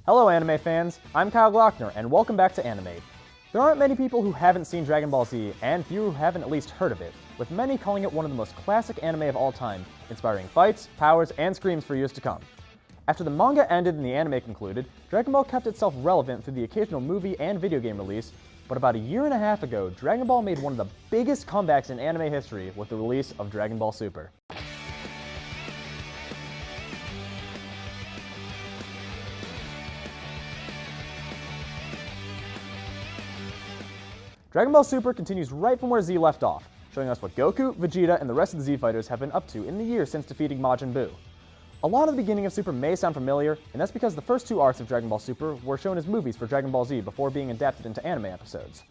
Hello anime fans, I'm Kyle Glockner, and welcome back to Animate. There aren't many people who haven't seen Dragon Ball Z, and few who haven't at least heard of it, with many calling it one of the most classic anime of all time, inspiring fights, powers, and screams for years to come. After the manga ended and the anime concluded, Dragon Ball kept itself relevant through the occasional movie and video game release, but about a year and a half ago, Dragon Ball made one of the biggest comebacks in anime history with the release of Dragon Ball Super. Dragon Ball Super continues right from where Z left off, showing us what Goku, Vegeta, and the rest of the Z Fighters have been up to in the years since defeating Majin Buu. A lot of the beginning of Super may sound familiar, and that's because the first two arcs of Dragon Ball Super were shown as movies for Dragon Ball Z before being adapted into anime episodes.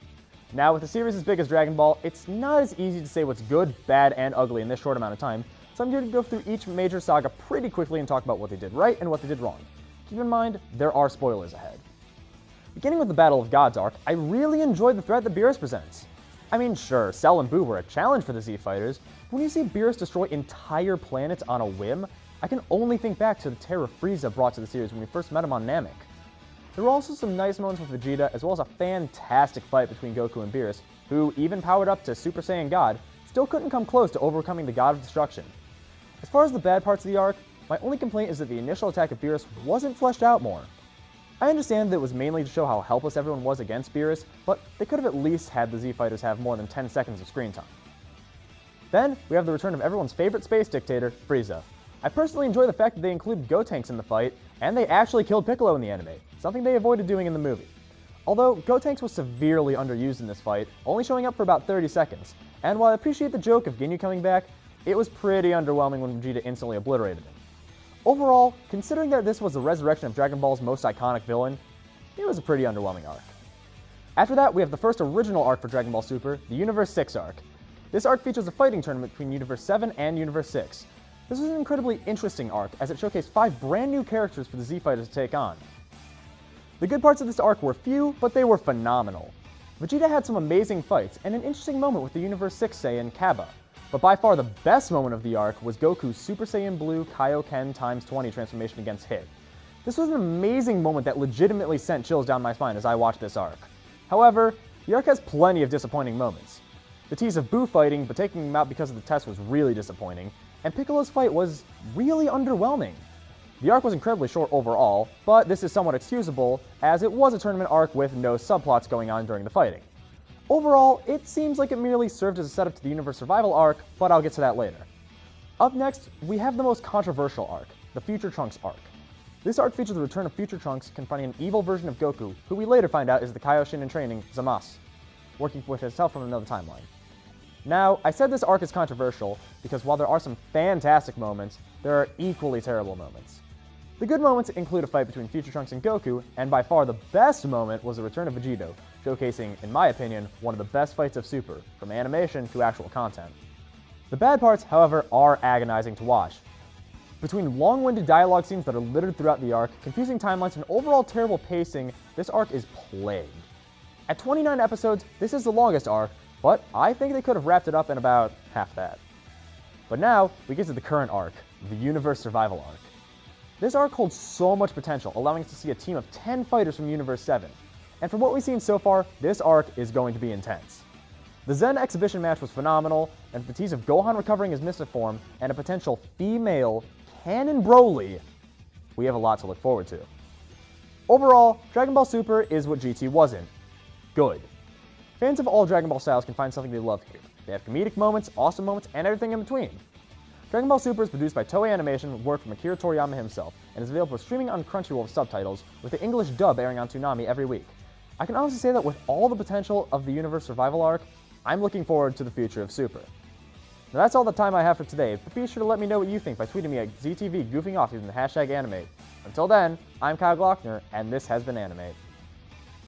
Now, with a series as big as Dragon Ball, it's not as easy to say what's good, bad, and ugly in this short amount of time, so I'm going to go through each major saga pretty quickly and talk about what they did right and what they did wrong. Keep in mind, there are spoilers ahead. Beginning with the Battle of Gods arc, I really enjoyed the threat that Beerus presents. I mean, sure, Cell and Buu were a challenge for the Z Fighters, but when you see Beerus destroy entire planets on a whim, I can only think back to the terror Frieza brought to the series when we first met him on Namek. There were also some nice moments with Vegeta, as well as a fantastic fight between Goku and Beerus, who, even powered up to Super Saiyan God, still couldn't come close to overcoming the God of Destruction. As far as the bad parts of the arc, my only complaint is that the initial attack of Beerus wasn't fleshed out more. I understand that it was mainly to show how helpless everyone was against Beerus, but they could have at least had the Z Fighters have more than 10 seconds of screen time. Then, we have the return of everyone's favorite space dictator, Frieza. I personally enjoy the fact that they include Gotenks in the fight, and they actually killed Piccolo in the anime, something they avoided doing in the movie. Although, Gotenks was severely underused in this fight, only showing up for about 30 seconds, and while I appreciate the joke of Ginyu coming back, it was pretty underwhelming when Vegeta instantly obliterated him. Overall, considering that this was the resurrection of Dragon Ball's most iconic villain, it was a pretty underwhelming arc. After that, we have the first original arc for Dragon Ball Super, the Universe 6 arc. This arc features a fighting tournament between Universe 7 and Universe 6. This was an incredibly interesting arc, as it showcased 5 brand new characters for the Z Fighters to take on. The good parts of this arc were few, but they were phenomenal. Vegeta had some amazing fights, and an interesting moment with the Universe 6 Saiyan, Kaba. But by far the best moment of the arc was Goku's Super Saiyan Blue Kaioken x 20 transformation against Hit. This was an amazing moment that legitimately sent chills down my spine as I watched this arc. However, the arc has plenty of disappointing moments. The tease of Buu fighting, but taking him out because of the test was really disappointing, and Piccolo's fight was really underwhelming. The arc was incredibly short overall, but this is somewhat excusable, as it was a tournament arc with no subplots going on during the fighting. Overall, it seems like it merely served as a setup to the Universe Survival arc, but I'll get to that later. Up next, we have the most controversial arc, the Future Trunks arc. This arc features the return of Future Trunks confronting an evil version of Goku, who we later find out is the Kaioshin in training, Zamasu, working with himself from another timeline. Now, I said this arc is controversial because while there are some fantastic moments, there are equally terrible moments. The good moments include a fight between Future Trunks and Goku, and by far the best moment was the return of Vegito, showcasing, in my opinion, one of the best fights of Super, from animation to actual content. The bad parts, however, are agonizing to watch. Between long-winded dialogue scenes that are littered throughout the arc, confusing timelines, and overall terrible pacing, this arc is plagued. At 29 episodes, this is the longest arc, but I think they could have wrapped it up in about half that. But now, we get to the current arc, the Universe Survival arc. This arc holds so much potential, allowing us to see a team of 10 fighters from Universe 7. And from what we've seen so far, this arc is going to be intense. The Zen exhibition match was phenomenal, and with the tease of Gohan recovering his Mystic form and a potential female Canon Broly, we have a lot to look forward to. Overall, Dragon Ball Super is what GT wasn't. Good. Fans of all Dragon Ball styles can find something they love here. They have comedic moments, awesome moments, and everything in between. Dragon Ball Super is produced by Toei Animation with work from Akira Toriyama himself, and is available for streaming on Crunchyroll with subtitles, with the English dub airing on Toonami every week. I can honestly say that with all the potential of the Universe Survival arc, I'm looking forward to the future of Super. Now that's all the time I have for today, but be sure to let me know what you think by tweeting me at ZTV goofing off using the hashtag Animate. Until then, I'm Kyle Glockner, and this has been Animate.